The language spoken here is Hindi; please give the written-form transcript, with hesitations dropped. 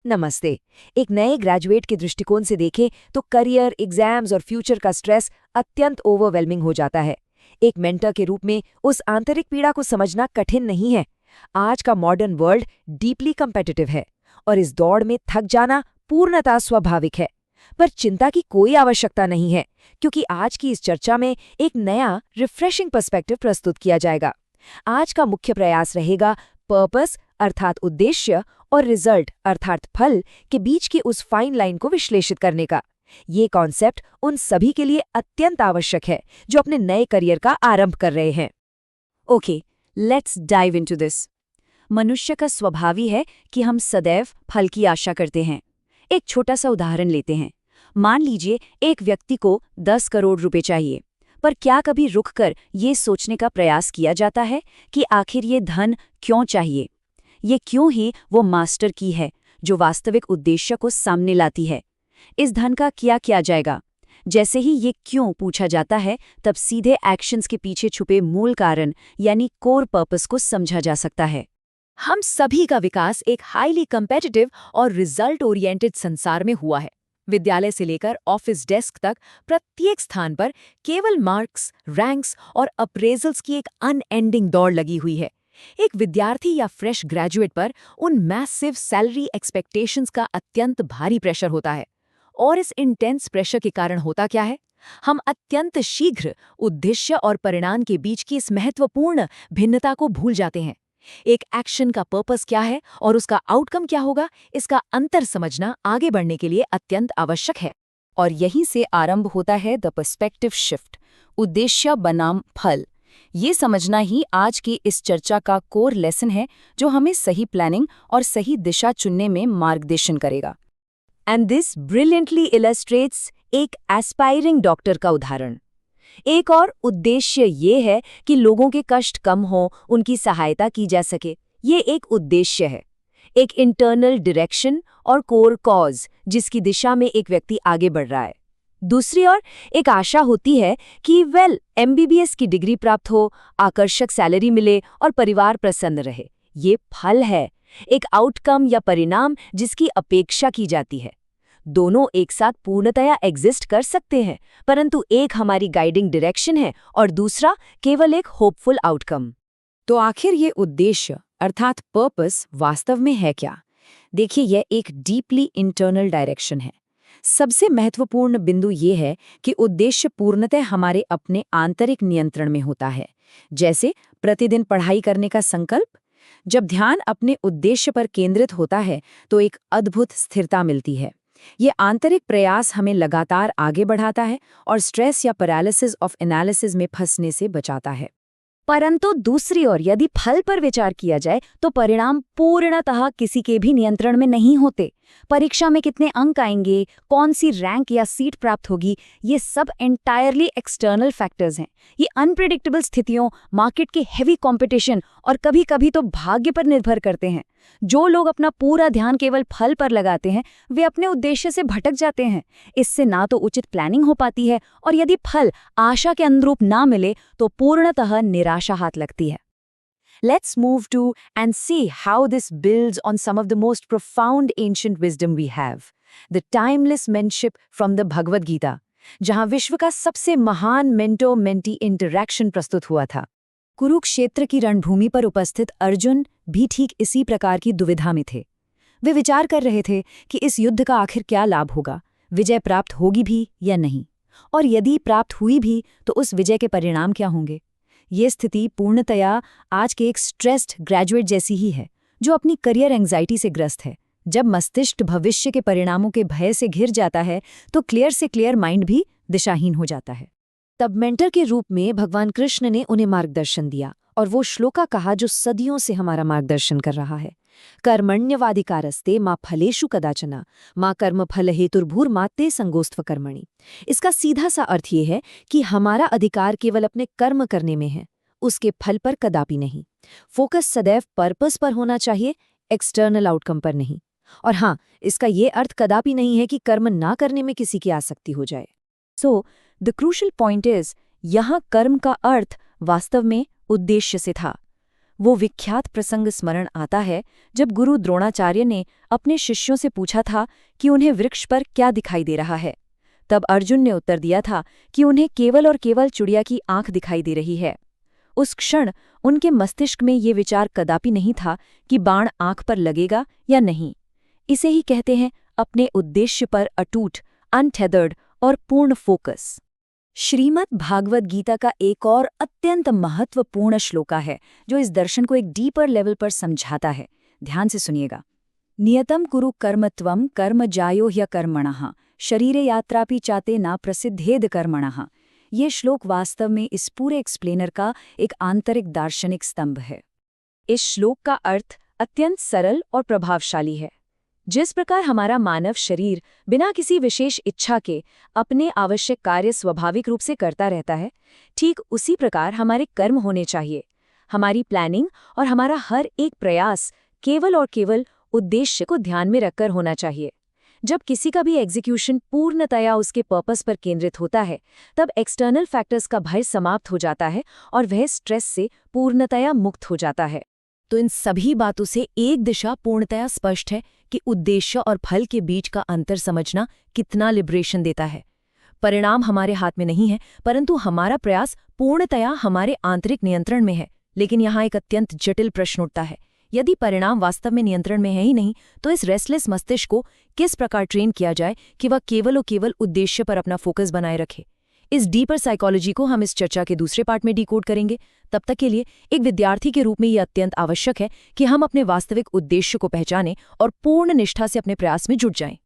नमस्ते। एक नए ग्रेजुएट के दृष्टिकोण से देखें तो करियर, एग्जाम्स और फ्यूचर का स्ट्रेस अत्यंत ओवरवेलमिंग हो जाता है। एक मेंटर के रूप में उस आंतरिक पीड़ा को समझना कठिन नहीं है। आज का मॉडर्न वर्ल्ड डीपली कम्पिटिटिव है और इस दौड़ में थक जाना पूर्णतः स्वाभाविक है। पर चिंता की कोई आवश्यकता नहीं है, क्योंकि आज की इस चर्चा में एक नया रिफ्रेशिंग पर्सपेक्टिव प्रस्तुत किया जाएगा। आज का मुख्य प्रयास रहेगा पर्पस अर्थात उद्देश्य और रिजल्ट अर्थात फल के बीच की उस फाइन लाइन को विश्लेषित करने का। ये कॉन्सेप्ट उन सभी के लिए अत्यंत आवश्यक है जो अपने नए करियर का आरंभ कर रहे हैं। Okay, let's dive into this. मनुष्य का स्वभाव ही है कि हम सदैव फल की आशा करते हैं। एक छोटा सा उदाहरण लेते हैं। मान लीजिए एक व्यक्ति को 10 करोड़ रुपए चाहिए, पर क्या कभी रुककर ये सोचने का प्रयास किया जाता है कि आखिर ये धन क्यों चाहिए? ये क्यों ही वो मास्टर की है जो वास्तविक उद्देश्य को सामने लाती है। इस धन का क्या किया जाएगा? जैसे ही ये क्यों पूछा जाता है, तब सीधे एक्शंस के पीछे छुपे मूल कारण यानी कोर पर्पस को समझा जा सकता है। हम सभी का विकास एक हाईली कम्पिटिटिव और रिजल्ट ओरिएंटेड संसार में हुआ है। विद्यालय से लेकर ऑफिस डेस्क तक प्रत्येक स्थान पर केवल मार्क्स, रैंक्स और अप्रेजल्स की एक अनएंडिंग दौड़ लगी हुई है। एक विद्यार्थी या फ्रेश ग्रेजुएट पर उन मैसिव सैलरी एक्सपेक्टेशंस का अत्यंत भारी प्रेशर होता है। और इस इंटेंस प्रेशर के कारण होता क्या है? हम अत्यंत शीघ्र उद्देश्य और परिणाम के बीच की इस महत्वपूर्ण भिन्नता को भूल जाते हैं। एक एक्शन का पर्पस क्या है और उसका आउटकम क्या होगा, इसका अंतर समझना आगे बढ़ने के लिए अत्यंत आवश्यक है। और यहीं से आरंभ होता है द पर्सपेक्टिव शिफ्ट, उद्देश्य बनाम फल। ये समझना ही आज की इस चर्चा का कोर लेसन है, जो हमें सही प्लानिंग और सही दिशा चुनने में मार्गदर्शन करेगा। एंड दिस ब्रिलियंटली इलस्ट्रेट्स एक एस्पायरिंग डॉक्टर का उदाहरण। एक और उद्देश्य ये है कि लोगों के कष्ट कम हो, उनकी सहायता की जा सके। ये एक उद्देश्य है, एक इंटरनल डायरेक्शन और कोर कॉज जिसकी दिशा में एक व्यक्ति आगे बढ़ रहा है। दूसरी ओर एक आशा होती है कि एमबीबीएस की डिग्री प्राप्त हो, आकर्षक सैलरी मिले और परिवार प्रसन्न रहे। ये फल है, एक आउटकम या परिणाम जिसकी अपेक्षा की जाती है। दोनों एक साथ पूर्णतया एग्जिस्ट कर सकते हैं, परंतु एक हमारी गाइडिंग डायरेक्शन है और दूसरा केवल एक होपफुल आउटकम। तो आखिर ये उद्देश्य अर्थात पर्पस वास्तव में है क्या? देखिए, यह एक डीपली इंटरनल डायरेक्शन है। सबसे महत्वपूर्ण बिंदु ये है कि उद्देश्य पूर्णतः हमारे अपने आंतरिक नियंत्रण में होता है। जैसे प्रतिदिन पढ़ाई करने का संकल्प। जब ध्यान अपने उद्देश्य पर केंद्रित होता है तो एक अद्भुत स्थिरता मिलती है। ये आंतरिक प्रयास हमें लगातार आगे बढ़ाता है और स्ट्रेस या पैरालिसिस ऑफ एनालिसिस में फंसने से बचाता है। परंतु दूसरी ओर यदि फल पर विचार किया जाए तो परिणाम पूर्णतः किसी के भी नियंत्रण में नहीं होते। परीक्षा में कितने अंक आएंगे, कौन सी रैंक या सीट प्राप्त होगी, ये सब एंटायरली एक्सटर्नल फैक्टर्स हैं। ये अनप्रेडिक्टेबल स्थितियों, मार्केट के हेवी कंपटीशन और कभी-कभी तो भाग्य पर निर्भर करते हैं। जो लोग अपना पूरा ध्यान केवल फल पर लगाते हैं, वे अपने उद्देश्य से भटक जाते हैं। इससे ना तो उचित प्लानिंग हो पाती है और यदि फल आशा के अनुरूप ना मिले तो पूर्णतः निराशा हाथ लगती है। Let's move to and see how this builds on some of the most profound ancient wisdom we have. The timeless mentorship from the Bhagavad Gita, जहां विश्व का सबसे महान मेंटो-मेंटी इंटरैक्शन प्रस्तुत हुआ था। कुरुक्षेत्र की रणभूमि पर उपस्थित अर्जुन भी ठीक इसी प्रकार की दुविधा में थे। वे विचार कर रहे थे कि इस युद्ध का आखिर क्या लाभ होगा, विजय प्राप्त होगी भी या नहीं, और यदि प्राप्त हुई भी तो उस विजय के परिणाम क्या होंगे। ये स्थिति पूर्णतया आज के एक स्ट्रेस्ड ग्रेजुएट जैसी ही है, जो अपनी करियर एंग्जाइटी से ग्रस्त है। जब मस्तिष्क भविष्य के परिणामों के भय से घिर जाता है तो क्लियर से क्लियर माइंड भी दिशाहीन हो जाता है। तब मेंटर के रूप में भगवान कृष्ण ने उन्हें मार्गदर्शन दिया और वो श्लोका कहा जो सदियों से हमारा मार्गदर्शन कर रहा है। कर्मण्यवाधिकारस्ते मा फलेषु कदाचन मा कर्मफल हेतुर्भूर्माते संगोस्त्व कर्मणि। इसका सीधा सा अर्थ ये है कि हमारा अधिकार केवल अपने कर्म करने में है, उसके फल पर कदापि नहीं। फोकस सदैव पर्पस पर होना चाहिए, एक्सटर्नल आउटकम पर नहीं। और हाँ, इसका ये अर्थ कदापि नहीं है कि कर्म ना करने में किसी की आसक्ति हो जाए। So the crucial point is, यहाँ कर्म का अर्थ वास्तव में उद्देश्य से था। वो विख्यात प्रसंग स्मरण आता है जब गुरु द्रोणाचार्य ने अपने शिष्यों से पूछा था कि उन्हें वृक्ष पर क्या दिखाई दे रहा है। तब अर्जुन ने उत्तर दिया था कि उन्हें केवल और केवल चिड़िया की आंख दिखाई दे रही है। उस क्षण उनके मस्तिष्क में ये विचार कदापि नहीं था कि बाण आंख पर लगेगा या नहीं। इसे ही कहते हैं अपने उद्देश्य पर अटूट, अनटेदर्ड और पूर्ण फोकस। श्रीमद् भागवत गीता का एक और अत्यंत महत्वपूर्ण श्लोका है जो इस दर्शन को एक डीपर लेवल पर समझाता है। ध्यान से सुनिएगा। नियतम कुरु कर्मत्वम कर्म जायो ह्यकर्मणः शरीरे यात्रापि चाते ना प्रसिद्धेद कर्मणः। ये श्लोक वास्तव में इस पूरे एक्सप्लेनर का एक आंतरिक दार्शनिक स्तंभ है। इस श्लोक का अर्थ अत्यंत सरल और प्रभावशाली है। जिस प्रकार हमारा मानव शरीर बिना किसी विशेष इच्छा के अपने आवश्यक कार्य स्वाभाविक रूप से करता रहता है, ठीक उसी प्रकार हमारे कर्म होने चाहिए। हमारी प्लानिंग और हमारा हर एक प्रयास केवल और केवल उद्देश्य को ध्यान में रखकर होना चाहिए। जब किसी का भी एग्जीक्यूशन पूर्णतया उसके पर्पस पर केंद्रित होता है, तब एक्सटर्नल फैक्टर्स का भय समाप्त हो जाता है और वह स्ट्रेस से पूर्णतया मुक्त हो जाता है। तो इन सभी बातों से एक दिशा पूर्णतया स्पष्ट है कि उद्देश्य और फल के बीच का अंतर समझना कितना लिबरेशन देता है। परिणाम हमारे हाथ में नहीं है, परंतु हमारा प्रयास पूर्णतया हमारे आंतरिक नियंत्रण में है। लेकिन यहाँ एक अत्यंत जटिल प्रश्न उठता है, यदि परिणाम वास्तव में नियंत्रण में है ही नहीं, तो इस रेस्टलेस मस्तिष्क को किस प्रकार ट्रेन किया जाए कि वह केवल और केवल उद्देश्य पर अपना फोकस बनाए रखे। इस डीपर साइकोलॉजी को हम इस चर्चा के दूसरे पार्ट में डिकोड करेंगे। तब तक के लिए एक विद्यार्थी के रूप में यह अत्यंत आवश्यक है कि हम अपने वास्तविक उद्देश्य को पहचानें और पूर्ण निष्ठा से अपने प्रयास में जुट जाएं।